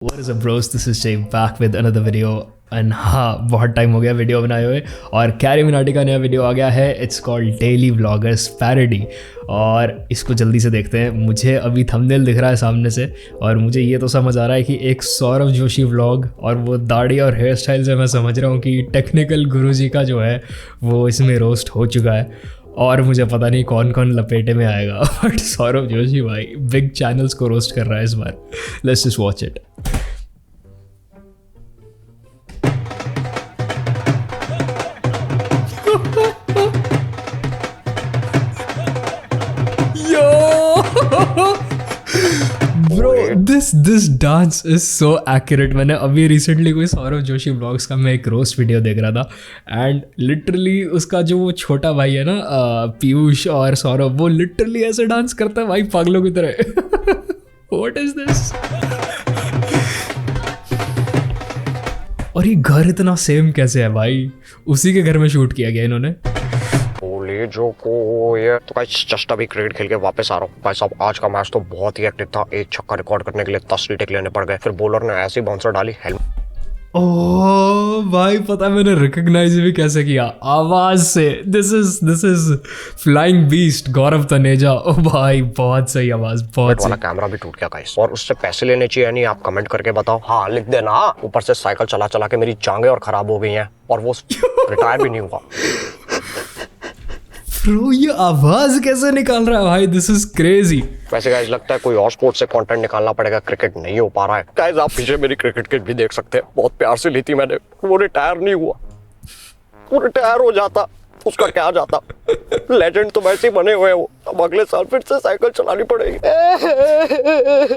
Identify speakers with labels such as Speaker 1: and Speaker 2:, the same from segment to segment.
Speaker 1: What is up bros, this is Jay back with another video and हाँ बहुत time हो गया video बनाए हुए और कैरी मिनाटी का नया वीडियो आ गया है। It's called daily vloggers parody और इसको जल्दी से देखते हैं। मुझे अभी थंबनेल दिख रहा है सामने से और मुझे ये तो समझ आ रहा है कि एक सौरभ जोशी व्लॉग और वो दाढ़ी और हेयर स्टाइल से मैं समझ रहा हूँ कि टेक्निकल गुरुजी का जो है वो इसमें रोस्ट हो चुका है और मुझे पता नहीं कौन कौन लपेटे में आएगा बट सौरभ जोशी भाई बिग चैनल्स को रोस्ट कर रहा है इस बार। Let's just watch it. Bro this dance is so accurate. मैंने अभी रिसेंटली कोई सौरभ जोशी व्लॉग्स का मैं एक रोस्ट वीडियो देख रहा था एंड लिटरली उसका जो वो छोटा भाई है ना पीयूष और सौरभ, वो लिटरली ऐसे डांस करता है भाई पागलों की तरह। What is this? और ये घर इतना सेम कैसे है भाई? उसी के घर में शूट किया गया इन्होंने।
Speaker 2: जो को ये तो गाइस जस्ट अभी क्रिकेट खेल के वापस आ रहा हूँ। भाई साहब आज का मैच तो बहुत ही एक्टिव था। एक छक्का रिकॉर्ड करने के लिए 10 टेक लेने पड़ गए। फिर बॉलर ने ऐसी बाउंसर डाली हेलमेट।
Speaker 1: ओह भाई पता है मैंने रिकॉग्नाइज भी कैसे किया? आवाज से। दिस इज फ्लाइंग बीस्ट गौरव तनेजा। ओ भाई बहुत सही आवाज, बहुत
Speaker 2: वाला कैमरा भी टूट गया गाइस। और उससे पैसे लेने चाहिए नहीं? आप कमेंट करके बताओ। हाँ लिख देना। ऊपर से साइकिल चला चला के मेरी जांघें और खराब हो गई हैं और वो रिटायर भी नहीं हुआ।
Speaker 1: ब्रो ये आवाज कैसे निकाल रहा है भाई? This is crazy.
Speaker 2: वैसे गाइस लगता है कोई और स्पोर्ट से कंटेंट निकालना पड़ेगा, क्रिकेट नहीं हो पा रहा है। गाइस आप पीछे मेरी क्रिकेट किट भी देख सकते हैं। बहुत प्यार से ली थी मैंने, वो रिटायर नहीं हुआ। वो रिटायर हो जाता उसका क्या जाता। लेजेंड तो वैसे ही बने हुए हैं वो। अब अगले साल फिर से साइकिल चलानी पड़ेगी।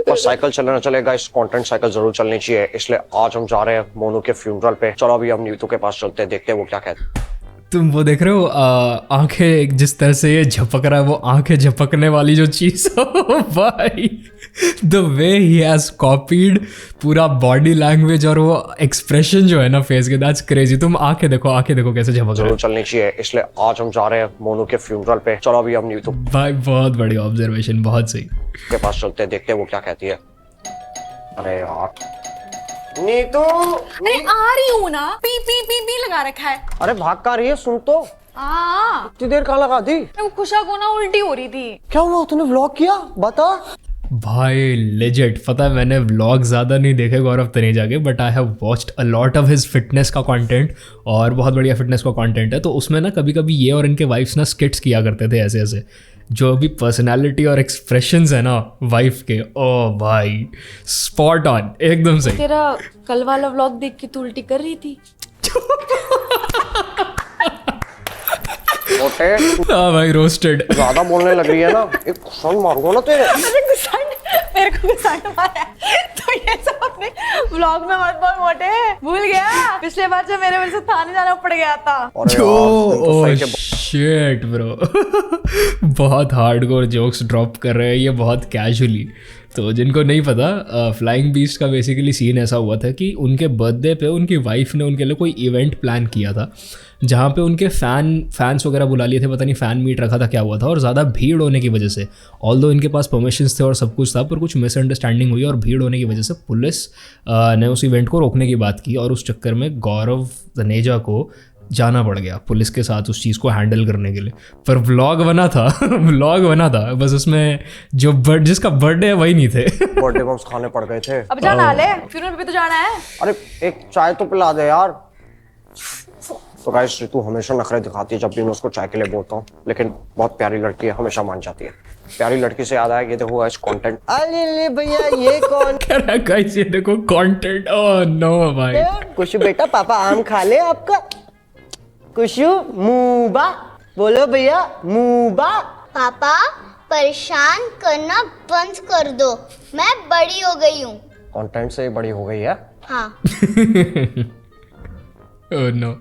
Speaker 2: और साइकिल चलना चलेगा, इस कंटेंट साइकिल जरूर चलनी चाहिए। इसलिए आज हम जा रहे हैं मोनू के फ्यूनरल पे। चलो अभी हम नीतू के पास चलते हैं, देखते हैं वो क्या कहते हैं।
Speaker 1: तुम वो देख रहे हो आंखें जिस तरह से ये झपक रहा है, वो आंखें झपकने वाली जो चीज भाई the way he has copied पूरा बॉडी लैंग्वेज और वो एक्सप्रेशन जो है ना फेस के, दैट्स क्रेजी। तुम आंखें देखो कैसे झपक रहा है।
Speaker 2: चलनी चाहिए। इसलिए आज हम जा रहे हैं मोनू के फ्यूनरल पे। चलो अभी हम नीतू
Speaker 1: भाई बहुत बड़ी ऑब्जर्वेशन, बहुत सही।
Speaker 2: के पास चलते हैं, देखते हैं वो क्या कहती है। अरे यार नीतू।
Speaker 3: अरे आ रही हूँ ना। पी पी पी पी लगा रखा है।
Speaker 2: अरे भाग का रही है, सुन तो। इतनी देर कहाँ लगा दी?
Speaker 3: वो खुशा को ना उल्टी हो रही थी।
Speaker 2: क्या हुआ? तूने व्लॉग किया? बता।
Speaker 1: भाई लेजेंड। पता है मैंने व्लॉग ज़्यादा नहीं देखे गौरव तनेजा के, but I have watched a lot of his fitness का कंटेंट और बहुत बढ़िया फिटनेस का कंटेंट है। तो उसमें ना कभी कभी ये और इनके वाइफ्स ना स्किट्स किया करते थे ऐसे ऐसे। जो भी पर्सनालिटी और एक्सप्रेशंस है ना वाइफ के, ओ भाई स्पॉट ऑन, एकदम सही।
Speaker 3: तेरा कल वाला व्लॉग देख के तू उल्टी कर रही थी।
Speaker 1: हाँ भाई रोस्टेड।
Speaker 2: ज्यादा बोलने लग रही है ना, एक सन मारूंगा ना तेरे।
Speaker 3: मेरे को गुस्सा मारा है तो ये सब अपने व्लॉग में मत बोल मोटे। भूल गया पिछले बार जब मेरे वजह से थाने जाना पड़ गया था।
Speaker 1: ओह शिट ब्रो बहुत हार्डकोर जोक्स ड्रॉप कर रहे हैं ये बहुत कैजुअली। तो जिनको नहीं पता, फ्लाइंग बीस्ट का बेसिकली सीन ऐसा हुआ था कि उनके बर्थडे पे उनकी वाइफ ने उनके लिए कोई इवेंट प्लान किया था जहाँ पे उनके फैंस वगैरह बुला लिए थे। पता नहीं फ़ैन मीट रखा था क्या हुआ था, और ज़्यादा भीड़ होने की वजह से, ऑल्दो इनके पास परमिशंस थे और सब कुछ था, पर कुछ मिसअंडरस्टैंडिंग हुई और भीड़ होने की वजह से पुलिस ने उस इवेंट को रोकने की बात की और उस चक्कर में गौरव तनेजा को जाना पड़ गया पुलिस के साथ उस चीज़ को हैंडल करने के लिए। पर व्लॉग बना था बस उसमें जो जिसका बर्थडे है वही नहीं थे।
Speaker 2: बर्थडे बम्स खाने पड़ गए थे।
Speaker 3: अब जाना ले, फ्यूनरल पे तो जाना है।
Speaker 2: अरे एक चाय तो पिला दे यार। तो गाइस रितु हमेशा नखरे दिखाती है जब भी मैं उसको चाय के लिए बोलता हूँ, लेकिन बहुत प्यारी लड़की है, हमेशा मान जाती है। प्यारी लड़की से याद आया, ये देखो गाइस कंटेंट। अरे भैया ये कौन
Speaker 1: कह रहा है गाइस? ये देखो कंटेंट। ओह नो भाई।
Speaker 2: कुछ बेटा पापा आम खा ले आपका। कुशु मूबा बोलो भैया, मूबा।
Speaker 4: पापा परेशान करना बंद कर दो, मैं बड़ी हो गई हूँ।
Speaker 2: कंटेंट से बड़ी हो गई है।
Speaker 4: हाँ।
Speaker 1: ओह नो।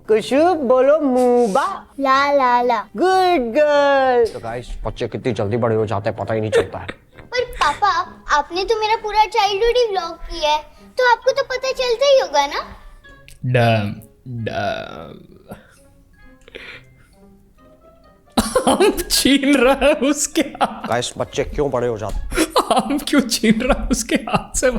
Speaker 2: कुशु बोलो मूबा।
Speaker 4: La la la.
Speaker 2: Good girl. तो गाइस बच्चे कितनी जल्दी बड़े हो जाते हैं पता ही नहीं चलता है।
Speaker 4: पर पापा आपने तो मेरा पूरा चाइल्डहुड ही व्लॉग किया है, तो आपको तो पता चलता ही होगा ना।
Speaker 1: डैम आम छीन रहा है उसके हाथ।
Speaker 2: गाइस बच्चे क्यों बड़े हो जाते?
Speaker 1: आम क्यों छीन रहा है उसके हाथ से?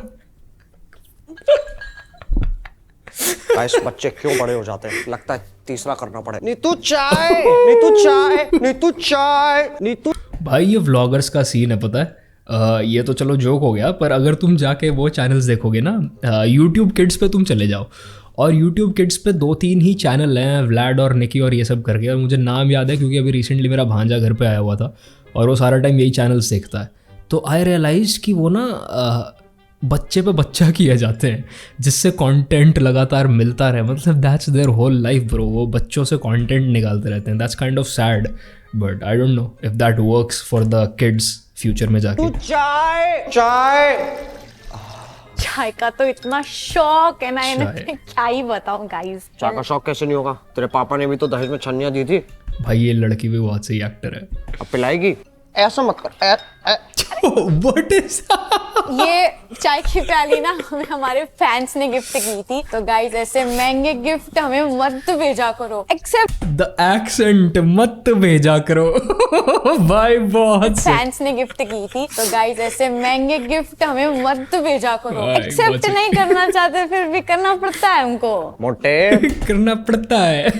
Speaker 2: गाइस बच्चे क्यों बड़े हो जाते हैं, लगता है तीसरा करना पड़े। नीतू चाय, नीतू चाय, नीतू चाय, नीतू।
Speaker 1: भाई ये व्लॉगर्स का सीन है, पता है। ये तो चलो जोक हो गया, पर अगर तुम जाके वो चैनल्स देखोगे ना, यूट्यूब किड्स पे तुम चले जाओ, और यूट्यूब किड्स पे 2-3 ही चैनल हैं, व्लाड और निकी और ये सब करके, और मुझे नाम याद है क्योंकि अभी रिसेंटली मेरा भांजा घर पे आया हुआ था और वो सारा टाइम यही चैनल्स देखता है। तो आई रियलाइज कि वो ना बच्चे पे बच्चा किए जाते हैं, जिससे कंटेंट लगातार मिलता रहे, मतलब that's their whole life bro. वो बच्चों से कंटेंट निकालते रहते हैं, that's kind of sad, but I don't know if that works for the kids future में जाके।
Speaker 2: चाय, चाय।
Speaker 3: चाय का तो इतना शौक है ना इन्हें,
Speaker 1: चाय।
Speaker 3: क्या ही बताऊं गाइस।
Speaker 2: चाय का शौक कैसे नहीं होगा, तेरे पापा ने भी तो दहेज में छन्नियां दी थी।
Speaker 1: भाई ये लड़की भी बहुत सही एक्टर है।
Speaker 2: अब पिलाएगी? ऐसा मत कर।
Speaker 1: व्हाट इज
Speaker 3: ये चाय की प्याली ना हमें हमारे फैंस ने गिफ्ट की थी, तो गाइस ऐसे महंगे गिफ्ट हमें मत भेजा करो, एक्सेप्ट
Speaker 1: द एक्सेंट मत भेजा करो। भाई बहुत सही।
Speaker 3: फैंस ने गिफ्ट की थी, तो गाइस ऐसे महंगे गिफ्ट हमें मत भेजा करो,
Speaker 1: भाई,
Speaker 3: एक्सेप्ट
Speaker 1: बहुत
Speaker 3: नहीं करना चाहते फिर भी करना पड़ता है हमको।
Speaker 2: मोटे,
Speaker 1: करना पड़ता है।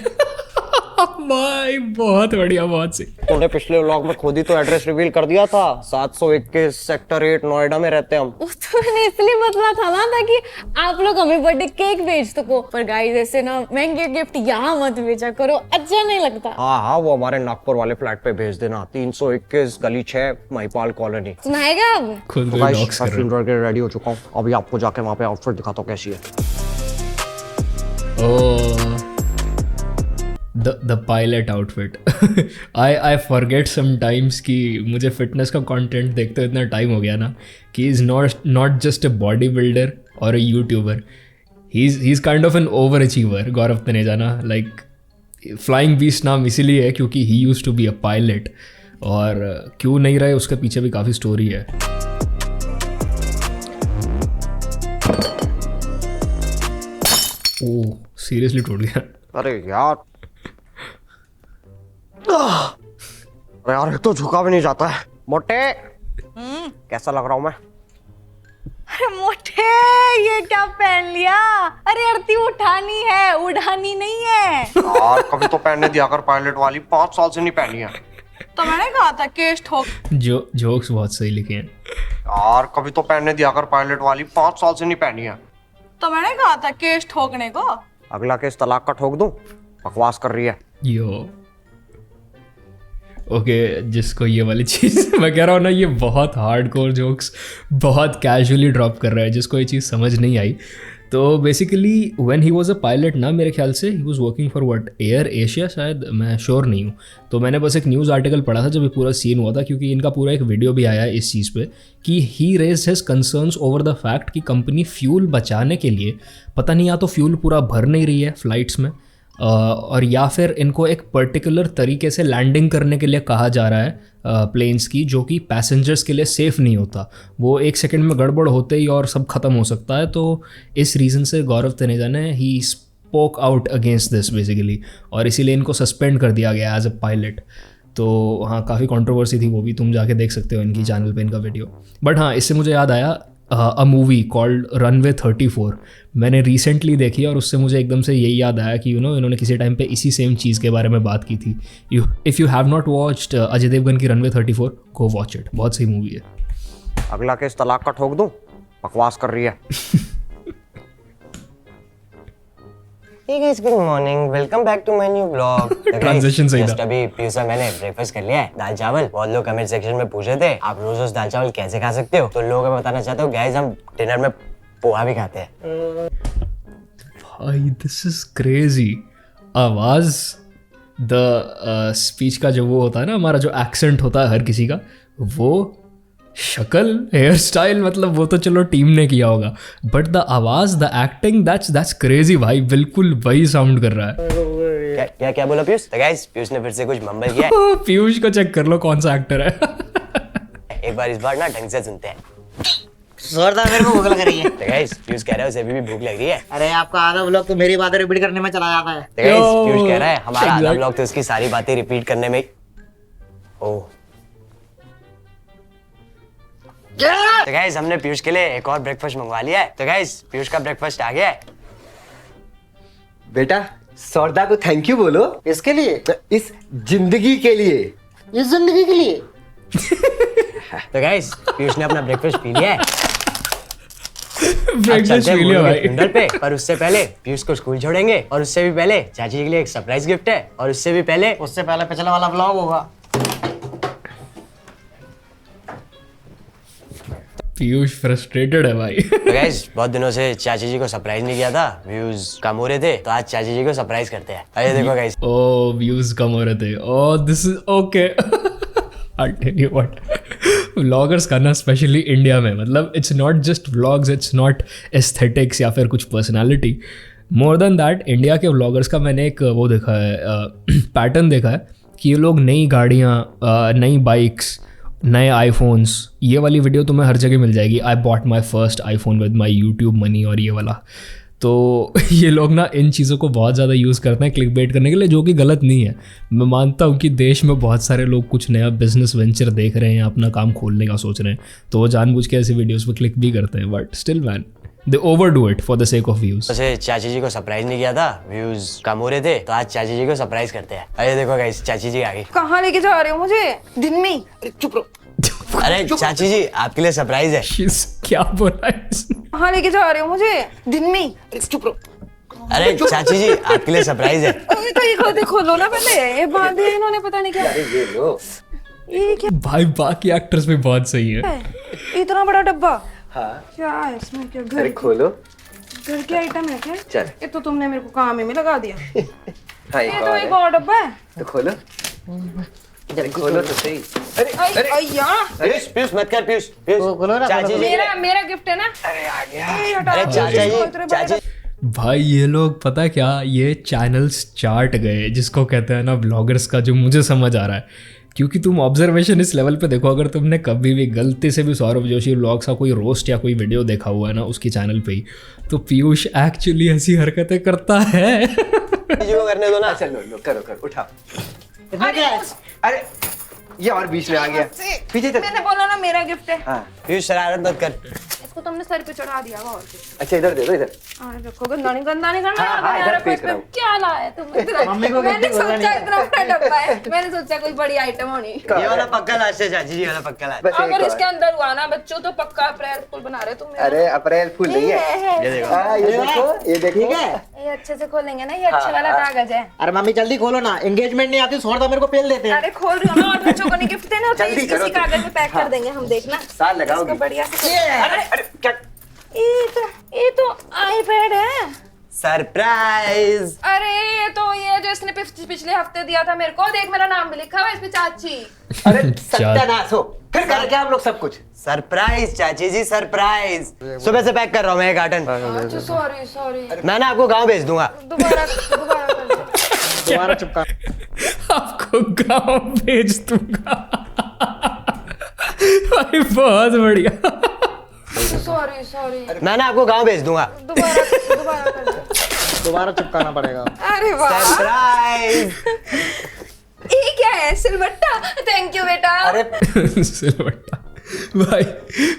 Speaker 1: भाई बहुत बढ़िया, बहुत सही।
Speaker 2: तूने पिछले व्लॉग में खुद ही तो एड्रेस रिवील कर दिया था, 721 सेक्टर 8 नोएडा में रहते हम।
Speaker 3: तो मैंने इसलिए बदला था ना, ताकि आप लोग हमें बर्थडे केक भेज सको, पर गाइस ऐसे ना महंगे गिफ्ट यहाँ मत भेजा करो, अच्छा नहीं लगता।
Speaker 2: हाँ, वो हमारे नागपुर वाले फ्लैट पे भेज देना, 321 गली 6 महिपाल कॉलोनी।
Speaker 3: सुनाएगा अब?
Speaker 1: खुद
Speaker 2: तो
Speaker 1: को डॉक्स कर रहे
Speaker 2: गाइस रेडी हो चुका हूँ, अभी आपको जाके वहाँ पे आउटफिट दिखाता हूँ कैसी है।
Speaker 1: The pilot outfit. I forget sometimes कि मुझे फिटनेस का कंटेंट देखते हुए इतना टाइम हो गया ना कि is not just a body builder और a YouTuber, he is kind of an over achiever. Gaurav Taneja ना, लाइक फ्लाइंग बीस्ट नाम इसीलिए है क्योंकि he used to be a pilot, और क्यों नहीं रहे उसके पीछे भी काफ़ी स्टोरी है। ओह सीरियसली टूट गया।
Speaker 2: अरे यार, अरे यार एक तो झुका भी नहीं जाता है। मोटे, कैसा लग रहा हूँ मैं?
Speaker 3: अरे मोटे, ये क्या पहन लिया? अरे आरती उठानी है, उड़ानी नहीं है।
Speaker 2: यार कभी तो पहनने दिया कर पायलट वाली, 5 साल से नहीं पहनी है।
Speaker 3: तो मैंने कहा था केश ठोक।
Speaker 1: जो जोक्स बहुत सही लिखे हैं।
Speaker 2: यार कभी तो पहनने दिया कर पायलट वाली, 5 साल से नहीं पहनी है।
Speaker 3: तो मैंने कहा था केश ठोकने को।
Speaker 2: अगला केस तलाक का ठोक दूं? बकवास कर रही है।
Speaker 1: यो ओके, जिसको ये वाली चीज़ मैं कह रहा हूँ ना, ये बहुत हार्डकोर जोक्स बहुत कैजुअली ड्रॉप कर रहा है, जिसको ये चीज़ समझ नहीं आई। तो basically when he was a pilot ना, मेरे ख्याल से he was working for what, air Asia शायद, मैं श्योर नहीं हूँ। तो मैंने बस एक न्यूज़ आर्टिकल पढ़ा था जब ये पूरा सीन हुआ था, क्योंकि इनका पूरा एक वीडियो भी आया है इस चीज़ पे कि he raised his concerns over the fact कि कंपनी फ्यूल बचाने के लिए पता नहीं या तो फ्यूल पूरा भर नहीं रही है फ्लाइट्स में, और या फिर इनको एक पर्टिकुलर तरीके से लैंडिंग करने के लिए कहा जा रहा है प्लेन्स की, जो कि पैसेंजर्स के लिए सेफ़ नहीं होता। वो 1 सेकंड में गड़बड़ होते ही और सब खत्म हो सकता है। तो इस रीज़न से गौरव तनेजा ने he spoke out against this basically, और इसीलिए इनको सस्पेंड कर दिया गया एज अ पायलट। तो हाँ, काफ़ी कंट्रोवर्सी थी वो भी, तुम जाके देख सकते हो इनकी चैनल पे इनका वीडियो। बट हाँ, इससे मुझे याद आया अ मूवी कॉल्ड रनवे 34 मैंने रिसेंटली देखी, और उससे मुझे एकदम से यही याद आया कि इन्होंने किसी टाइम पे इसी सेम चीज़ के बारे में बात की थी। If you have not watched Ajay Devgan की रनवे 34, गो वॉच इट, बहुत सही मूवी है।
Speaker 2: अगला केस तलाक का ठोक दूं? बकवास कर रही है। Hey guys, good morning. Welcome back to my new vlog.
Speaker 1: Transition सही था।
Speaker 2: Just अभी पियूषा मैंने ब्रेकफास्ट कर लिया है, दाल चावल। बहुत लोग कमेंट सेक्शन में पूछे थे आप रोज रोज दाल चावल कैसे खा सकते हो, तो लोगों को बताना चाहता हूँ गाइस, हम डिनर में पोहा भी खाते हैं।
Speaker 1: भाई दिस इज क्रेजी। आवाज़, द स्पीच का जो वो होता है ना, हमारा जो एक्सेंट होता है हर किसी का, वो शक्ल, हेयर स्टाइल, मतलब वो तो चलो टीम ने किया होगा, बट द आवाज़, द एक्टिंग, दैट्स क्रेजी भाई, बिल्कुल वही साउंड कर रहा है।
Speaker 2: क्या बोला पीयूष? तो गाइस पीयूष ने फिर से कुछ मम्बल किया है।
Speaker 1: पीयूष को चेक कर लो कौन सा एक्टर है।
Speaker 2: एक बार इस बार ना ढंग से सुनते हैं।
Speaker 5: जोरदार, मेरे को भूख लग रही है।
Speaker 2: तो गाइस पीयूष कह रहा है उसे अभी भी भूख लग रही है।
Speaker 5: अरे आपका आधा व्लॉग तो मेरी बातें रिपीट करने में चला जाता है।
Speaker 2: तो गाइस पीयूष कह रहा है हमारा आधा
Speaker 1: Exactly.
Speaker 2: व्लॉग तो उसकी सारी बातें रिपीट करने में। ओह
Speaker 6: तो गाइस हमने पीयूष के लिए एक और ब्रेकफास्ट मंगवा लिया है। तो गाइस पीयूष का ब्रेकफास्ट आ गया है।
Speaker 7: बेटा सौरदा को थैंक यू बोलो।
Speaker 5: इसके लिए,
Speaker 7: इस जिंदगी के लिए।
Speaker 5: इस जिंदगी के लिए।
Speaker 6: तो गाइस पीयूष ने अपना ब्रेकफास्ट पी लिया है। अब
Speaker 1: ब्रेकफास्ट
Speaker 6: चलते हैं
Speaker 1: पी लिया
Speaker 6: मोनू के
Speaker 1: भाई।
Speaker 6: फ्यूनरल पे, पर उससे पहले पीयूष को स्कूल छोड़ेंगे और उससे भी पहले चाची जी के लिए एक सरप्राइज गिफ्ट है और उससे भी पहले
Speaker 5: उससे पहले पिछला वाला व्लॉग होगा।
Speaker 1: पीयूष फ्रस्ट्रेटेड है भाई।
Speaker 6: तो गाइस बहुत दिनों से चाची जी को सरप्राइज नहीं किया था, व्यूज कम हो रहे थे, तो आज चाची जी को सरप्राइज करते हैं। आइए देखो गाइस।
Speaker 1: ओ व्यूज कम हो रहे थे। Oh this is okay. I tell you what, vloggers करना स्पेशली इंडिया में, मतलब it's not just vlogs, it's not aesthetics या फिर कुछ personality, more than that India के व्लॉगर्स का मैंने एक वो देखा है पैटर्न देखा है कि ये लोग नई गाड़ियाँ, नई बाइक्स, नए आईफोन्स, ये वाली वीडियो तुम्हें हर जगह मिल जाएगी। I bought my first iPhone with my YouTube money और ये वाला। तो ये लोग ना इन चीज़ों को बहुत ज़्यादा यूज़ करते हैं क्लिक बेट करने के लिए, जो कि गलत नहीं है। मैं मानता हूँ कि देश में बहुत सारे लोग कुछ नया बिजनेस वेंचर देख रहे हैं या अपना काम खोलने का सोच रहे हैं, तो वो जानबूझ के ऐसी वीडियोज़ पर क्लिक भी करते हैं, but still man they overdo it for the sake of views.
Speaker 6: वैसे चाची जी को सरप्राइज नहीं किया था, व्यूज कम हो रहे थे, तो आज चाची जी को सरप्राइज करते हैं। आइए देखो गाइस, चाची जी आ गई।
Speaker 3: कहाँ लेके जा रहे हो मुझे दिन में?
Speaker 5: चुप रहो।
Speaker 6: अरे चाची जी आपके लिए सरप्राइज है।
Speaker 1: क्या बोला है इसने?
Speaker 3: कहाँ लेके जा रहे हो मुझे दिन में?
Speaker 5: चुप रहो।
Speaker 6: अरे चाची जी आपके लिए सरप्राइज है।
Speaker 3: तो ये देखो लो ना पहले, ये बांधे इन्होंने पता नहीं क्या।
Speaker 7: ये लो।
Speaker 3: ये क्या
Speaker 1: भाई बाकी एक्टर्स भी बहुत सही है।
Speaker 3: है? इतना बड़ा डब्बा।
Speaker 7: हाँ
Speaker 3: क्या है इसमें? क्या
Speaker 7: अरे खोलो।
Speaker 3: घर के आइटम है क्या?
Speaker 7: चल।
Speaker 3: ये तो तुमने मेरे को काम ही में लगा दिया।
Speaker 7: हाँ
Speaker 3: ये तो एक और डब्बा है।
Speaker 7: तो खोलो। अरे खोलो तो सही।
Speaker 3: अय्या,
Speaker 6: पीयूष पीयूष मत कर, पीयूष पीयूष
Speaker 5: खोलो ना,
Speaker 6: चाची जी।
Speaker 3: मेरा गिफ्ट है ना।
Speaker 7: अरे आ गया।
Speaker 6: अरे चाचा जी, चाची
Speaker 1: भाई ये लोग पता क्या, ये चैनल्स चार्ट गए जिसको कहते हैं ना ब्लॉगर्स का, जो मुझे समझ आ रहा है। क्योंकि तुम ऑब्जर्वेशन इस लेवल पे देखो, अगर तुमने कभी भी गलती से भी सौरभ जोशी व्लॉग्स का कोई रोस्ट या कोई वीडियो देखा हुआ है ना उसकी चैनल पे ही, तो पीयूष एक्चुअली ऐसी हरकतें करता है।
Speaker 6: जी को करने दो ना।
Speaker 7: चलो लो करो करो उठाओ।
Speaker 5: इसमें क्या है?
Speaker 7: अरे ये और बीच में आ गया। पीछे तक।
Speaker 3: मैंने बोला ना मेरा गिफ्ट है।
Speaker 7: हाँ
Speaker 6: पीयूष शरारत मत कर।
Speaker 3: इसको तुमने सर पे चढ़ा दिया और कुछ।
Speaker 7: अच्छा इधर दे दो इधर।
Speaker 3: रखो, गंदा नहीं करना
Speaker 7: हाँ, हाँ,
Speaker 3: यार।
Speaker 7: इधर फेंक रहा हूँ।
Speaker 3: क्या लाया तुम इतना?
Speaker 5: मम्मी को
Speaker 3: मैंने
Speaker 5: गलती बोलना
Speaker 3: सोचा
Speaker 5: नहीं
Speaker 3: इतना बड़ा डब्बा है, मैंने सोचा कोई बड़ी आइटम होनी।
Speaker 6: ये वाला पक्का लास्ट है चाची जी, वाला पक्का लास्ट।
Speaker 7: बस एक
Speaker 3: अगर
Speaker 7: और।
Speaker 3: इसके अंदर हुआ ना बच्चों, तो पक्का अप्रैल फूल बना रहे तुम मेरा।
Speaker 7: अरे अप्रैल फूल नहीं है।
Speaker 6: ये देखो।
Speaker 7: हाँ ये देखो ये देखो।
Speaker 5: ठीक है।
Speaker 3: ये अच्छे से खोलेंगे ना, ये अच्छे वाला कागज है।
Speaker 5: अरे मम्मी जल्दी खोलो ना, एंगेजमेंट नहीं आती सौरदा मेरे को पेल देते हैं।
Speaker 3: अरे खोल रही हो ना, और बच्चों को नहीं गिफ्ट देना होता,
Speaker 7: जल्दी
Speaker 3: इसी
Speaker 7: करो तुम।
Speaker 3: कागज में पैक कर देंगे हम, देखना।
Speaker 7: साल लगाओगी।
Speaker 3: इसको बढ़िया से।
Speaker 7: अरे अरे क्या।
Speaker 3: ये तो आईपैड है।
Speaker 6: सरप्राइज।
Speaker 3: अरे ये जो इसने पिछले हफ्ते दिया था मेरे को, देख मेरा नाम भी लिखा हुआ है इस पे, चाची।
Speaker 7: अरे सत्यानाश हो, फिर कर क्या हम लोग सब कुछ।
Speaker 6: सरप्राइज चाची जी, सरप्राइज। सुबह से पैक कर रहा हूँ मैं एक कार्टन।
Speaker 3: अच्छा सॉरी।
Speaker 6: मैं ना आपको गाँव भेज दूंगा।
Speaker 3: दोबारा कर दो।
Speaker 5: दोबारा चिपका।
Speaker 1: आपको गाँव भेज दूंगा। भाई बहुत बढ़िया।
Speaker 3: सॉरी।
Speaker 6: मैं ना आपको गाँव भेज दूंगा।
Speaker 3: दोबारा कर दो।
Speaker 5: दोबारा चिपकाना पड़ेगा।
Speaker 3: अरे वाह,
Speaker 6: सरप्राइज।
Speaker 3: ये क्या है? सिलवट्टा। थैंक यू बेटा।
Speaker 1: सिलवट्टा। भाई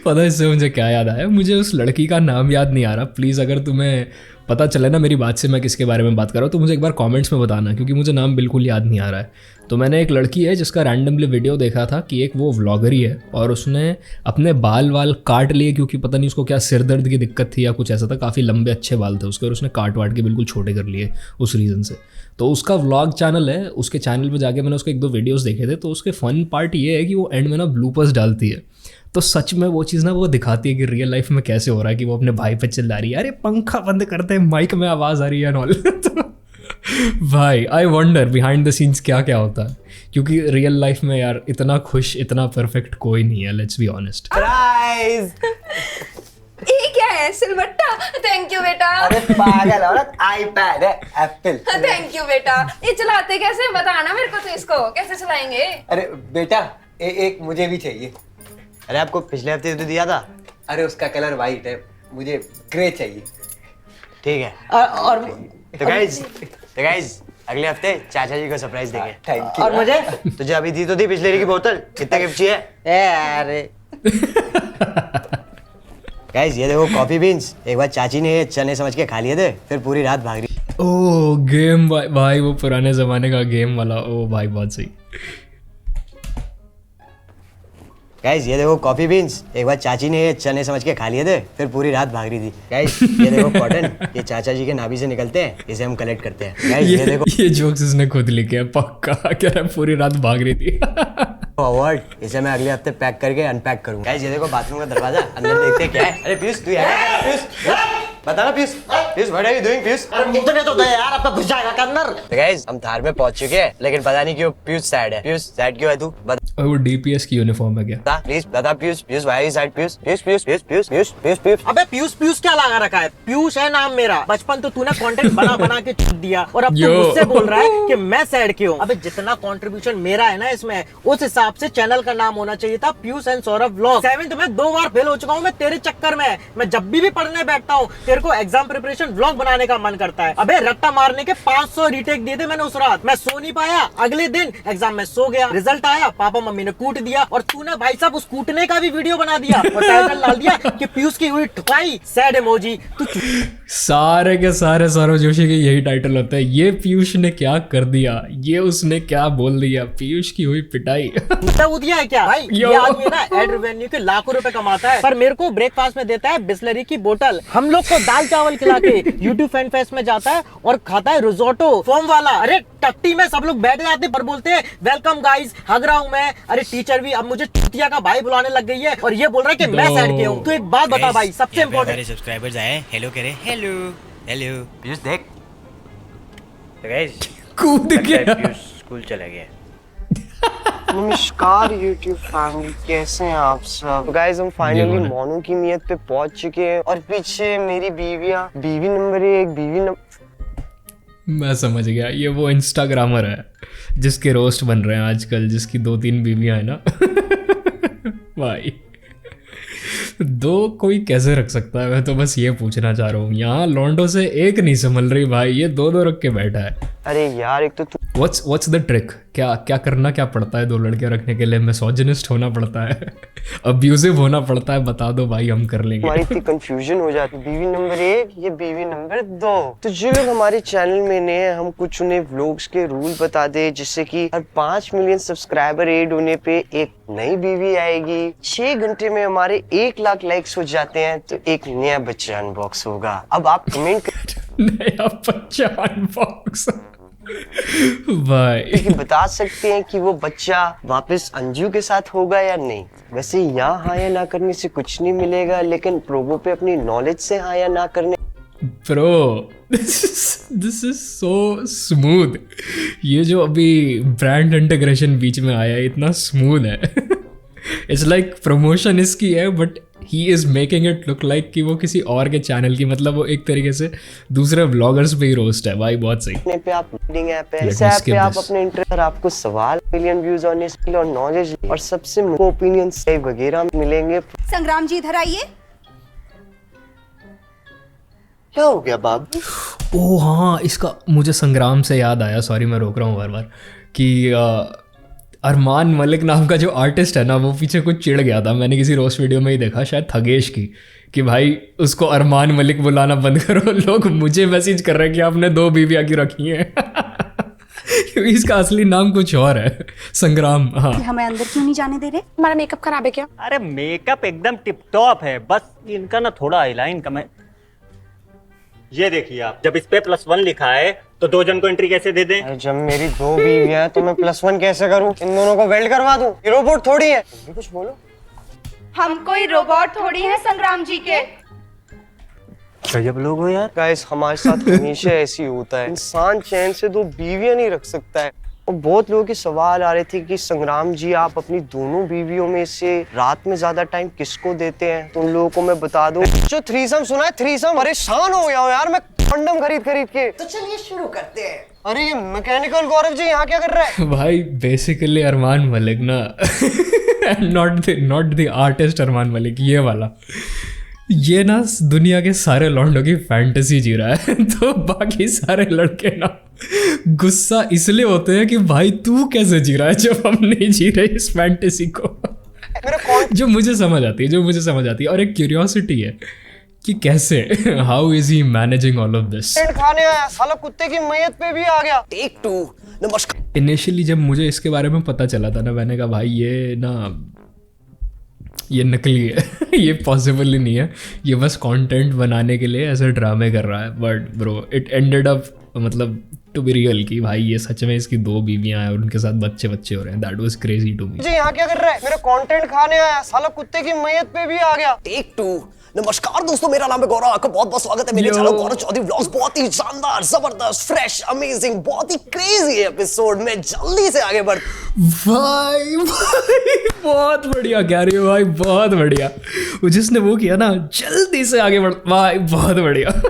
Speaker 1: पता है इससे मुझे क्या याद आया, मुझे उस लड़की का नाम याद नहीं आ रहा। प्लीज़ अगर तुम्हें पता चले ना मेरी बात से मैं किसके बारे में बात कर रहा हूँ, तो मुझे एक बार कमेंट्स में बताना, क्योंकि मुझे नाम बिल्कुल याद नहीं आ रहा है। तो मैंने एक लड़की है जिसका रैंडमली वीडियो देखा था कि एक वो व्लॉगर ही है और उसने अपने बाल काट लिए, क्योंकि पता नहीं उसको क्या सिर दर्द की दिक्कत थी या कुछ ऐसा था। काफ़ी लंबे अच्छे बाल थे उसके और उसने काट वाट के बिल्कुल छोटे कर लिए उस रीज़न से। तो उसका व्लॉग चैनल है, उसके चैनल पर जाके मैंने उसके एक दो वीडियोज़ देखे थे। तो उसके फ़न पार्ट ये है कि वो एंड में ना ब्लूपर्स डालती है, तो सच में वो चीज़ ना वो दिखाती है कि रियल लाइफ में कैसे हो रहा है, कि वो अपने भाई पे चिल्ला रही है, अरे पंखा बंद करते हैं, माइक में आवाज़ आ रही है नॉल। भाई I wonder behind the scenes क्या क्या होता है, क्योंकि रियल लाइफ में यार इतना खुश इतना परफेक्ट कोई नहीं है, लेट्स बी ऑनेस्ट।
Speaker 6: सरप्राइज।
Speaker 3: ये क्या है? सिलवट्टा। थैंक यू बेटा।
Speaker 7: अरे पागल औरत, आईपैड है एप्पल।
Speaker 3: थैंक यू बेटा। ये चलाते कैसे, बताना मेरे को, तो इसको कैसे चलाएंगे?
Speaker 7: अरे बेटा एक मुझे भी चाहिए।
Speaker 6: अरे आपको पिछले हफ्ते तो दिया था।
Speaker 7: अरे उसका कलर वाइट है, मुझे ग्रे चाहिए।
Speaker 6: ठीक है।
Speaker 5: और
Speaker 6: तो गाइस अगले हफ्ते चाचा जी को सरप्राइज देंगे।
Speaker 7: Thank you.
Speaker 5: और मुझे
Speaker 6: तुझे अभी दी तो थी बिस्लेरी की बोतल, कितना गिफ्ट चाहिए?
Speaker 5: अरे
Speaker 6: गाइस ये देखो कॉफी बीन्स, एक बार चाची ने ये चने समझ के खा लिए थे, फिर पूरी रात भाग रही।
Speaker 1: ओ गेम भाई, भाई वो पुराने ज़माने का गेम वाला, ओ भाई बहुत सही।
Speaker 6: गाइस ये देखो कॉफी बीन्स, एक बार चाची ने ये चने समझ के खा लिए थे, फिर पूरी रात भाग रही थी। गाइस ये देखो कॉटन, ये चाचा जी के नाभि से निकलते हैं, इसे हम कलेक्ट करते हैं। गाइस ये देखो
Speaker 1: ये जोक्स इसने खुद लिखे हैं पक्का, कह रहा है पूरी रात भाग रही थी।
Speaker 6: अवार्ड, इसे मैं अगले हफ्ते पैक करके अनपैक करूंगा। गाइस ये देखो बाथरूम का दरवाजा, अंदर देखते हैं क्या है। अरे पीयूष तू है? पीयूष बता ना Piyush, Piyush what are you doing Piyush?
Speaker 5: अरे मुझे तो दे यार, अब तो घुस जाएगा के अंदर।
Speaker 6: तो गाइस हम थार में पहुंच चुके हैं, लेकिन पता नहीं क्यों पीयूष सैड है। पीयूष सैड क्यों है तू? बता
Speaker 1: वो डीपीएस की यूनिफॉर्म है क्या?
Speaker 6: प्लीज बता पीयूष, पीयूष व्हाई सैड? पीयूष पीयूष पीयूष पीयूष पीयूष पीयूष पीयूष पीयूष।
Speaker 5: अबे पीयूष पीयूष क्या लगा रखा है? पीयूष है नाम मेरा। बचपन तो तूने कंटेंट बना बना के छूट दिया और अब तू
Speaker 1: यो।
Speaker 5: मुझसे बोल रहा है कि मैं सैड क्यों? अबे जितना कंट्रीब्यूशन मेरा है ना इसमें, उस हिसाब से चैनल का नाम होना चाहिए था Piyush and Saurabh vlog. 7th में 2 बार फेल हो चुका हूँ मैं तेरे चक्कर में। मैं जब भी पढ़ने बैठता हूँ तेरे को एग्जाम प्रिपरेशन व्लॉग बनाने का मन करता है। अबे रट्टा मारने के 500 रीटेक दिए थे मैंने उस रात। मैं सो नहीं पाया, अगले दिन एग्जाम में सो गया, रिजल्ट आया, पापा मम्मी ने कूट दिया और तूने भाई साहब उस कूटने का भी वीडियो बना दिया और टाइटल डाल दिया कि पीयूष की हुई ठुकाई सैड इमोजी। तू
Speaker 1: सारे के सारे सौरभ जोशी के यही टाइटल होता है, ये पीयूष ने क्या कर दिया, ये उसने क्या बोल दिया, पीयूष की हुई पिटाई।
Speaker 5: उदिया है क्या भाई?
Speaker 1: यो।
Speaker 5: ये आदमी ना एड रेवेन्यू के लाखों रुपए कमाता है, पर मेरे को ब्रेकफास्ट में देता है बिस्लरी की बोतल। हम लोग को दाल चावल खिला के यूट्यूब फैन फेस्ट में जाता है और खाता है रिजोटो फोम वाला। अरे टट्टी में सब लोग बैठ जाते पर बोलते हैं वेलकम गाइस, हग रहा हूं मैं। अरे टीचर भी अब मुझे चुतिया का भाई बुलाने लग गई है और ये बोल रहा है कि मैं सैड के हूं। तो एक बात बता भाई, सबसे इम्पोर्टेंट,
Speaker 6: सब्सक्राइबर्स आए, हेलो करे, हेलो हेलो पीयूष देख। तो गाइस
Speaker 1: कूद गया।
Speaker 6: पीयूष स्कूल चला गया।
Speaker 2: नमस्कार यूट्यूब फैमिली, कैसे हैं आप सब? गाइस हम फाइनली मोनू की नियत पे पहुंच चुके हैं और पीछे मेरी बीवियां, बीवी नंबर 1, बीवी नंबर।
Speaker 1: मैं समझ गया, ये वो इंस्टाग्रामर है जिसके रोस्ट बन रहे हैं आजकल, जिसकी 2-3 बीवियां हैं ना। भाई 2 कोई कैसे रख सकता है? मैं तो बस ये पूछना चाह रहा हूँ, यहाँ लॉन्डो से एक नहीं संभल रही भाई, ये 2 रख के बैठा है।
Speaker 2: अरे यार एक तो तू
Speaker 1: व्हाट्स द ट्रिक? क्या करना क्या पड़ता है 2 लड़के रखने के लिए? मिसोजिनिस्ट होना पड़ता है, अब्यूजिव होना पड़ता है? बता दो भाई, हम कर लेंगे।
Speaker 2: हमारी इतनी कंफ्यूजन हो जाती। बीवी नंबर 1, ये बीवी नंबर 2। तो जो लोग हमारे चैनल में नए हैं, हम कुछ उन्हें व्लॉग्स के रूल बता दे, जिससे कि हर 5 मिलियन सब्सक्राइबर ऐड होने पे एक नई बीवी आएगी। 6 घंटे में हमारे 1 लाख लाइक्स हो जाते हैं तो एक नया बच्चा अनबॉक्स होगा। अब आप कमेंट
Speaker 1: नया बच्चा अनबॉक्स भाई
Speaker 2: बता सकते हैं कि वो बच्चा वापस अंजू के साथ होगा या नहीं। वैसे यहाँ हाँ या ना करने से कुछ नहीं मिलेगा, लेकिन प्रोबो पे अपनी नॉलेज से हाँ या ना करने।
Speaker 1: Bro this is so smooth. ये जो अभी ब्रांड इंटीग्रेशन बीच में आया है इतना स्मूथ है। इट्स लाइक प्रमोशन इसकी है, but he is making it look like कि वो किसी और के चैनल की, मतलब वो एक तरीके से दूसरे व्लॉगर्स पे ही रोस्ट है भाई। बहुत सही।
Speaker 2: पे आप रीडिंग ऐप है, इस ऐप पे आप अपने इंटरेस्ट, आपको सवाल, मिलियन व्यूज होने और नॉलेज और सबसे ओपिनियन से वगैरह मिलेंगे।
Speaker 8: संग्राम जी इधर आइए।
Speaker 2: क्या हो गया बाबू?
Speaker 1: ओ हाँ, इसका मुझे संग्राम से याद आया, सॉरी मैं रोक रहा हूँ बार बार, कि अरमान मलिक नाम का जो आर्टिस्ट है ना, वो पीछे कुछ चिढ़ गया था। मैंने किसी रोस्ट वीडियो में ही देखा, शायद थगेश की, कि भाई उसको अरमान मलिक बुलाना बंद करो। लोग मुझे मैसेज कर रहे हैं कि आपने 2 बीवियाँ क्यों रखी हैं। क्योंकि इसका असली नाम कुछ और है, संग्राम। हाँ,
Speaker 8: हमें अंदर क्यों नहीं जाने दे रहे? हमारा मेकअप खराब है क्या?
Speaker 9: अरे मेकअप एकदम टिप टॉप है, बस इनका ना थोड़ा आईलाइन कम है। ये देखिए आप, जब इस पे +1 लिखा है तो 2 जन को एंट्री कैसे दे दें?
Speaker 2: अरे जब मेरी 2 बीवियां हैं तो मैं +1 कैसे करूं? इन दोनों को वेल्ड करवा दूं? ये रोबोट थोड़ी है। कुछ बोलो।
Speaker 8: हम कोई रोबोट थोड़ी हैं संग्राम जी के।
Speaker 9: गजब लोग हो यार।
Speaker 2: गाइस हमारे साथ हमेशा ऐसी होता है, इंसान चैन से 2 बीवियां नहीं रख सकता है। और बहुत लोगों के सवाल आ रहे थे कि संग्राम जी आप अपनी दोनों बीवियों में से रात में ज्यादा टाइम किसको देते हैं? तो उन लोगों को मैं बता दूं, जो थ्रीसम सुना है, थ्रीसम परेशान हो गया हूं यार मैं कंडम खरीद के।
Speaker 7: तो चलिए शुरू करते हैं।
Speaker 2: अरे ये मैकेनिकल गौरव जी यहाँ क्या कर रहा है?
Speaker 1: भाई बेसिकली अरमान मलिक ना, not the artist Armaan Malik, ये वाला, ये ना दुनिया के सारे लौंडों की फैंटेसी जी रहा है। तो बाकी सारे लड़के ना गुस्सा इसलिए होते हैं कि भाई तू कैसे जी रहा है जब हम नहीं जी रहे इस फैंटेसी को।
Speaker 2: मेरे
Speaker 1: जो मुझे समझ आती है और एक क्यूरियोसिटी है कि कैसे how is he managing all of this.
Speaker 2: खाने आया साला कुत्ते की मैयत पे भी आ गया। टेक 2 नमस्कार।
Speaker 1: इनिशियली जब मुझे इसके बारे में पता चला था ना, मैंने कहा भाई ये नकली है ये पॉसिबल ही नहीं है, ये बस कंटेंट बनाने के लिए ऐसे ड्रामे कर रहा है। But bro it ended up मतलब टू बी रियल कि भाई ये सच में इसकी 2 बीवियां हैं और उनके साथ बच्चे हो रहे हैं। That was crazy to me.
Speaker 2: जी यहाँ क्या कर रहा है? मेरा कंटेंट खाने आया साला कुत्ते की मैयत पे भी आ गया। टेक 2 नमस्कार दोस्तों, मेरा नाम है गौरव, आपका बहुत बहुत स्वागत है मेरे चैनल गौरव चौधरी व्लॉग्स। बहुत ही शानदार, जबरदस्त, फ्रेश, अमेजिंग, बहुत ही क्रेजी एपिसोड में जल्दी से आगे बढ़।
Speaker 1: भाई बहुत बढ़िया कह रही हो भाई, बहुत बढ़िया। वो जिसने वो किया ना जल्दी से आगे बढ़, भाई बहुत बढ़िया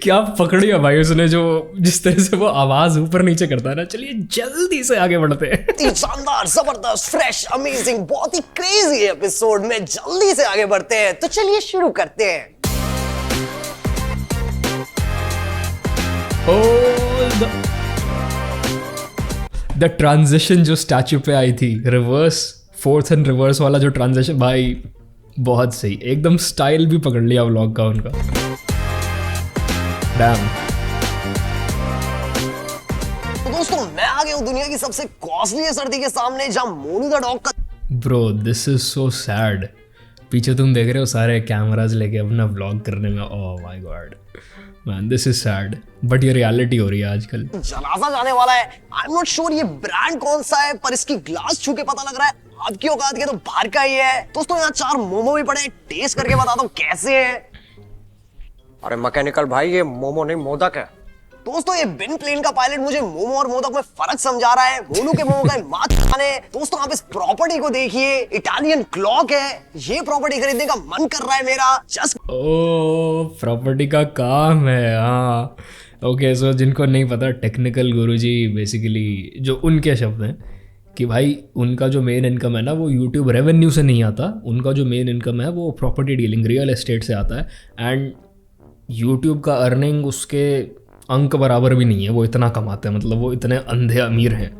Speaker 1: क्या पकड़ी है भाई उसने, जो जिस तरह से वो आवाज ऊपर नीचे करता है ना। चलिए जल्दी से आगे बढ़ते हैं।
Speaker 2: शानदार, जबरदस्त, फ्रेश, अमेजिंग, बहुत ही क्रेजी एपिसोड में जल्दी से आगे बढ़ते हैं। तो चलिए शुरू करते हैं।
Speaker 1: द ट्रांजिशन जो स्टैचू पे आई थी, रिवर्स, 4th एंड रिवर्स वाला जो ट्रांजिशन, भाई बहुत सही, एकदम स्टाइल भी पकड़ लिया व्लॉग का उनका। डैम।
Speaker 2: तो दोस्तों मैं आ गया हूँ दुनिया की सबसे कॉस्टली सर्दी के सामने, जहाँ मोनू द डॉग का।
Speaker 1: Bro this is so sad. पीछे तुम देख रहे हो सारे कैमराज लेके अपना व्लॉग करने में। Oh my God man, this is sad, but ये रियलिटी हो रही है आजकल।
Speaker 2: जनाजा जाने वाला है। आई एम नॉट श्योर ये ब्रांड कौन सा है, पर इसकी ग्लास छू के पता लग रहा है आपकी औकात के तो बाहर का ही है। दोस्तों यहाँ 4 मोमो भी पड़े, टेस्ट करके बताता हूँ कैसे है। अरे मैकेनिकल भाई, ये मोमो नहीं मोदक है। दोस्तों ये बिन प्लेन का पायलट मुझे मोमो और मोदक में फर्क समझा रहा है। मोनू के मोमो का मात खाने। दोस्तों आप इस प्रॉपर्टी को देखिए, इटालियन क्लॉक है। ये प्रॉपर्टी खरीदने का मन कर रहा है मेरा। जस्ट
Speaker 1: ओ प्रॉपर्टी का काम है, हाँ ओके। सो जिनको नहीं पता, टेक्निकल गुरुजी बेसिकली जो उनके शब्द हैं कि भाई उनका जो मेन इनकम है ना वो यूट्यूब रेवेन्यू से नहीं आता। उनका जो मेन इनकम है वो प्रॉपर्टी डीलिंग, रियल एस्टेट से आता है। एंड यूट्यूब का अर्निंग उसके अंक बराबर भी नहीं है, वो इतना कमाते हैं, मतलब वो इतने अंधे अमीर हैं,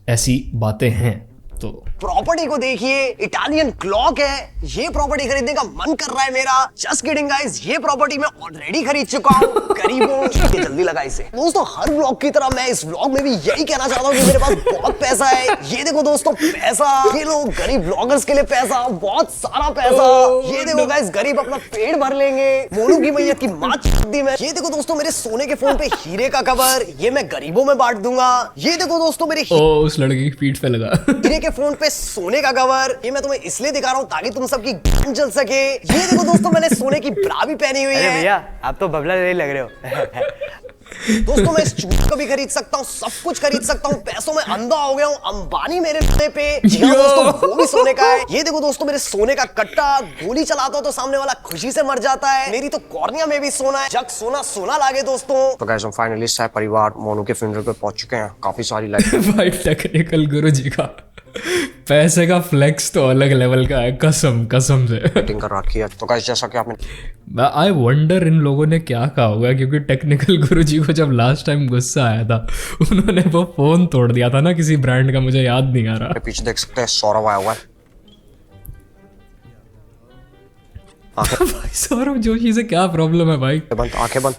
Speaker 1: ऐसी बातें हैं। तो
Speaker 2: प्रॉपर्टी को देखिए, इटालियन क्लॉक है। ये प्रॉपर्टी खरीदने का मन कर रहा है मेरा। जस्ट किडिंग गाइस, ये प्रॉपर्टी मैं ऑलरेडी खरीद चुका हूँ। गरीबों ये जल्दी लगा इसे। दोस्तों हर व्लॉग की तरह मैं इस व्लॉग में भी यही कहना चाहता हूँ कि मेरे पास बहुत पैसा है। ये देखो दोस्तों पैसा, ये लोग गरीब ब्लॉगर्स के लिए पैसा, बहुत सारा पैसा। ये देखो गाइस, गरीब अपना पेट भर लेंगे। मोनू की मैयत की माँ दी मैं। ये देखो दोस्तों मेरे सोने के फोन पे हीरे का कवर, ये मैं गरीबों में बांट दूंगा। ये देखो दोस्तों मेरे
Speaker 1: उस लड़की की पीठ पे लगा
Speaker 2: हीरे के फोन पे सोने का कवर। ये मैं तुम्हें इसलिए दिखा रहा हूँ ताकि तुम सबकी जान जल सके। ये देखो दोस्तों मैंने सोने की ब्रा भी पहनी हुई है।
Speaker 6: भैया आप तो बबला ले लग रहे हो।
Speaker 2: दोस्तों मैं इस चूत को भी खरीद सकता हूँ, सब कुछ खरीद सकता हूँ। पैसों में अंधा हो गया हूँ। अंबानी मेरे पे। जी हाँ दोस्तों, वो भी सोने का है। ये देखो दोस्तों मेरे सोने का कट्टा। गोली चलाता हूँ तो सामने वाला खुशी से मर जाता है। मेरी तो कॉर्निया में भी सोना है। जग सोना सोना लागे दोस्तों। तो गाइस हम फाइनली सह परिवार मोनू के फ्यूनरल पे पहुंच चुके हैं। काफी सारी लाइफ
Speaker 1: भाई टेक्निकल गुरुजी का पैसे का फ्लेक्स तो अलग लेवल का है, कसम कसम से।
Speaker 2: सेटिंग कर रखी है। तो गाइस जैसा कि आपने,
Speaker 1: आई वंडर इन लोगों ने क्या कहा होगा, क्योंकि टेक्निकल गुरुजी को जब लास्ट टाइम गुस्सा आया था उन्होंने वो फोन तोड़ दिया था ना किसी ब्रांड का, मुझे याद नहीं आ रहा।
Speaker 2: पीछे देख सकते हैं सौरभ आया हुआ है।
Speaker 1: भाई सौरभ जोशी से क्या प्रॉब्लम है भाई?
Speaker 2: बंद, आंखें बंद।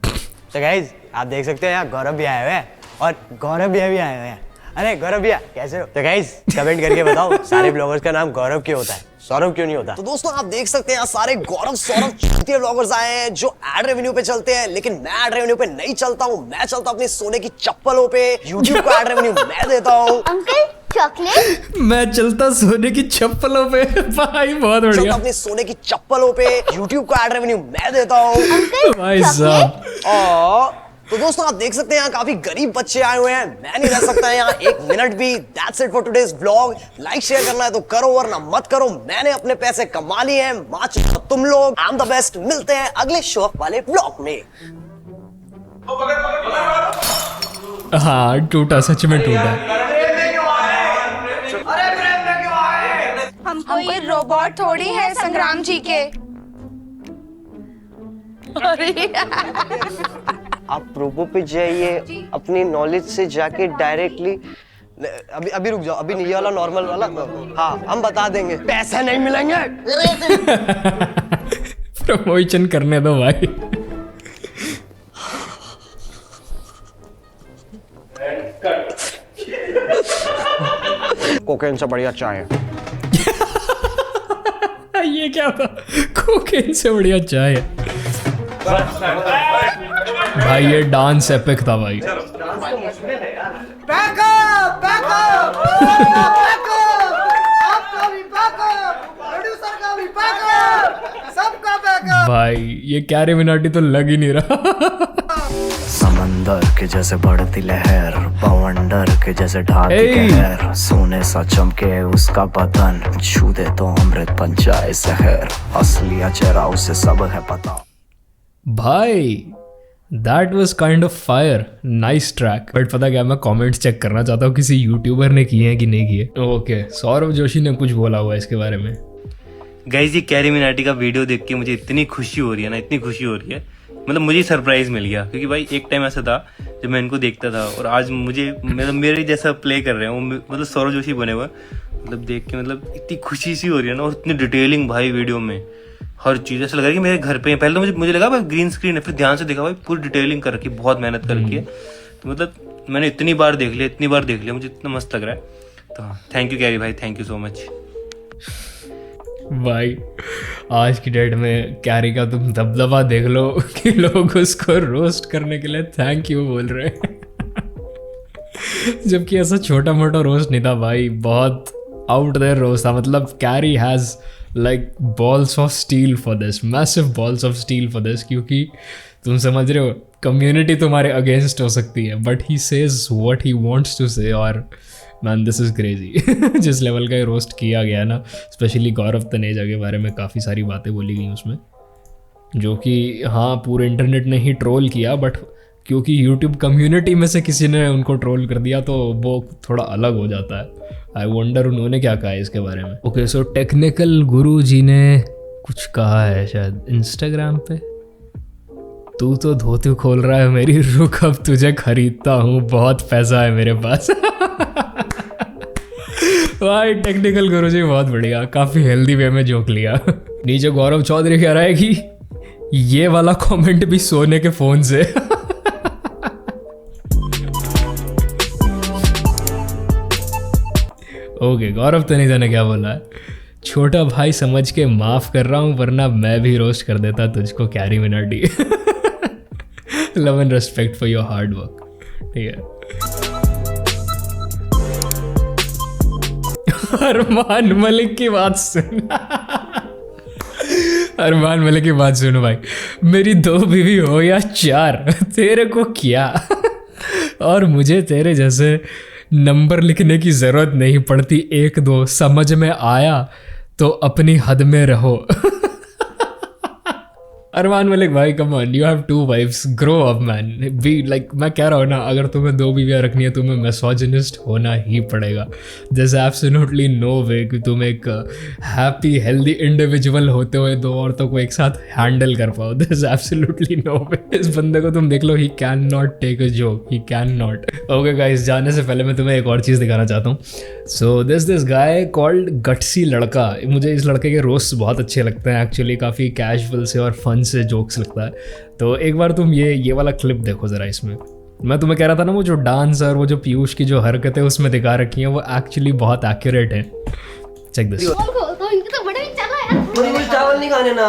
Speaker 6: तो गाइज आप देख सकते हैं यहाँ गौरव भी आए हुए हैं और गौरव भैया भी आए हुए हैं। अरे गौरव भैया कैसे हो? तो गाइज कमेंट करके बताओ सारे ब्लॉगर्स का नाम गौरव क्यों होता है, सौरभ क्यों नहीं होता?
Speaker 2: तो दोस्तों आप देख सकते हैं सारे गौरव सौरभ चूतिया ब्लॉगर्स आए हैं जो एड रेवेन्यू पे चलते हैं। लेकिन मैं एड रेवेन्यू पे नहीं चलता हूँ, मैं चलता हूँ अपनी सोने की चप्पलों पे। यूट्यूब को एड रेवेन्यू मैं देता हूँ।
Speaker 4: Uncle chocolate.
Speaker 1: मैं चलता सोने की चप्पलों पे। भाई बहुत
Speaker 2: चलता
Speaker 1: बढ़िया।
Speaker 2: अपनी सोने की चप्पलों पे। यूट्यूब को एड रेवेन्यू मैं देता हूँ।
Speaker 1: भाई साहब
Speaker 2: तो दोस्तों आप देख सकते हैं यहाँ काफी गरीब बच्चे आए हुए हैं। मैं नहीं रह सकता यहाँ एक मिनट भी। That's it for today's vlog. Like share करना है तो करो वरना मत करो। मैंने अपने पैसे कमा लिए हैं, माच तुम लोग। I am the best. मिलते हैं अगले शो वाले व्लॉग में।
Speaker 1: हाँ टूटा, सच में टूटा।
Speaker 8: हम कोई रोबोट थोड़ी है संग्राम जी के।
Speaker 2: आप रोबो पे जाइए, अपनी नॉलेज से जाके डायरेक्टली
Speaker 6: अभी अभी रुक जाओ, अभी नहीं, ये वाला नॉर्मल वाला, हाँ हम बता देंगे, पैसे नहीं मिलेंगे।
Speaker 1: प्रमोशन करने दो भाई।
Speaker 2: कोकेन से बढ़िया चाय है।
Speaker 1: ये क्या था? कोकेन से बढ़िया चाय है। भाई ये डांस एपिक था भाई। भाई ये कैरी मिनाटी तो लग ही नहीं रहा।
Speaker 10: समंदर के जैसे बढ़ती लहर, बवंडर के जैसे ढाती कहर, सोने सा चमके उसका बदन, छू दे तो अमृत बन जाए जहर, असलिया चेहरा उसे सब है पता।
Speaker 1: भाई that was kind of fire, nice track. But पता क्या, मैं कमेंट्स चेक करना चाहता हूँ किसी यूट्यूबर ने किए हैं कि नहीं किए। ओके, सौरभ जोशी ने कुछ बोला हुआ है इसके बारे में।
Speaker 11: गाइस ये कैरी मिनाटी का वीडियो देख के मुझे इतनी खुशी हो रही है ना, इतनी खुशी हो रही है, मतलब मुझे सरप्राइज मिल गया। क्योंकि भाई एक टाइम ऐसा था जब मैं इनको देखता था और आज मुझे मतलब मेरे जैसा प्ले कर रहे हैं, मतलब सौरभ जोशी बने हुए, मतलब देख के मतलब इतनी खुशी सी हो रही है ना। और इतनी डिटेलिंग भाई वीडियो में, हर चीज़ ऐसा लग रहा है कि मेरे घर पे है। पहले तो मुझे लगा भाई ग्रीन स्क्रीन है, फिर ध्यान से देखा भाई पूरी डिटेलिंग कर रखी है, बहुत मेहनत कर रखी है। तो मतलब मैंने इतनी बार देख लिया, मुझे इतना मस्त लग रहा है। तो थैंक यू कैरी भाई, थैंक यू सो मच
Speaker 1: भाई। आज की डेट में कैरी का तुम दबदबा देख लो कि लोग उसको रोस्ट करने के लिए थैंक यू बोल रहे हैं। जबकि ऐसा छोटा मोटा रोस्ट नहीं था भाई, बहुत आउट देयर रोस्ट था। मतलब carry has like balls of steel for this, massive balls of steel for this. क्योंकि तुम समझ रहे हो, कम्युनिटी तुम्हारे अगेंस्ट हो सकती है but he says what he wants to say. और मैन दिस इज़ क्रेजी। जिस लेवल का रोस्ट किया गया ना, स्पेशली गौरव तनेजा के बारे में काफ़ी सारी बातें बोली गई उसमें, जो कि हाँ पूरे इंटरनेट ने ही ट्रोल किया, बट क्योंकि यूट्यूब कम्युनिटी में से किसी ने उनको ट्रोल कर दिया तो वो थोड़ा अलग हो जाता है। आई वंडर उन्होंने क्या कहा है इसके बारे में। ओके, सो टेक्निकल गुरु जी ने कुछ कहा है शायद इंस्टाग्राम पे। तू तो धोती खोल रहा है मेरी, रुक अब तुझे खरीदता हूँ, बहुत पैसा है मेरे पास। भाई टेक्निकल गुरु जी बहुत बढ़िया, काफ़ी हेल्दी वे में जोक लिया। नीचे गौरव चौधरी कह रहा है कि ये वाला कमेंट भी सोने के फ़ोन से। ओके, गौरव तनेजा ने क्या बोला है? छोटा भाई समझ के माफ़ कर रहा हूँ, वरना मैं भी रोस्ट कर देता तुझको carry Minati. Love and respect for your hard work. ठीक है। अरमान मलिक की बात सुन। अरमान मलिक की बात सुनो भाई। मेरी 2 बीवी हो या 4, तेरे को क्या? और मुझे तेरे जैसे नंबर लिखने की ज़रूरत नहीं पड़ती। 1-2 समझ में आया तो अपनी हद में रहो। अरमान मलिक भाई come on, you have 2 wifes, grow up man. Be like, मैं कह रहा हूँ ना, अगर तुम्हें 2 बीवियाँ रखनी है तुम्हें मिसोजिनिस्ट होना ही पड़ेगा। दिस एब्सोल्युटली नो वे कि तुम एक हैप्पी हेल्दी इंडिविजुअल होते हुए 2 औरतों को एक साथ हैंडल कर पाओ। This absolutely no way. इस बंदे को तुम देख लो, he can not take a joke, he can not. Okay guys, जाने से पहले मैं तुम्हें एक और चीज़ दिखाना चाहता हूँ। So this guy called gutsy लड़का। मुझे इस लड़के के रोस्ट बहुत अच्छे लगते हैं एक्चुअली, काफ़ी कैजुअल से और फन से जोक्स लगता है। तो एक बार तुम ये वाला क्लिप देखो ज़रा। इसमें मैं तुम्हें कह रहा था ना, वो जो डांस और वो जो पीयूष की जो हरकतें उसमें दिखा रखी हैं वो एक्चुअली बहुत एक्यूरेट है। Check this.
Speaker 6: चावल नहीं खाने ना,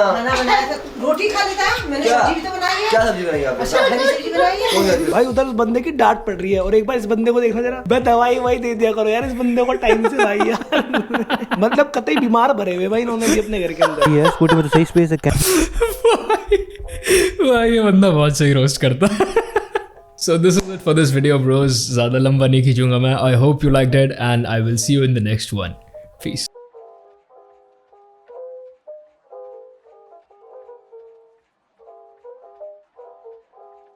Speaker 5: रोटी खा लेता है, मैंने सब्जी तो बनाई है।
Speaker 6: क्या सब्जी बनाई आपने?
Speaker 5: सब्जी बनाई है भाई। उधर उस बंदे की डांट पड़ रही है और एक बार इस बंदे को देखना जरा। मैं दवाई वही दे दिया करो यार इस बंदे को टाइम से भाई यार। मतलब कतई बीमार भरे हुए भाई इन्होंने भी अपने घर के अंदर। ये स्कूटी में तो सही स्पेस है।
Speaker 1: भाई ये बंदा बहुत सही रोस्ट करता है। So this is it for this video bros. ज़्यादा लंबा नहीं खींचूंगा मैं। I hope you liked it and I will see you in the next one. Peace.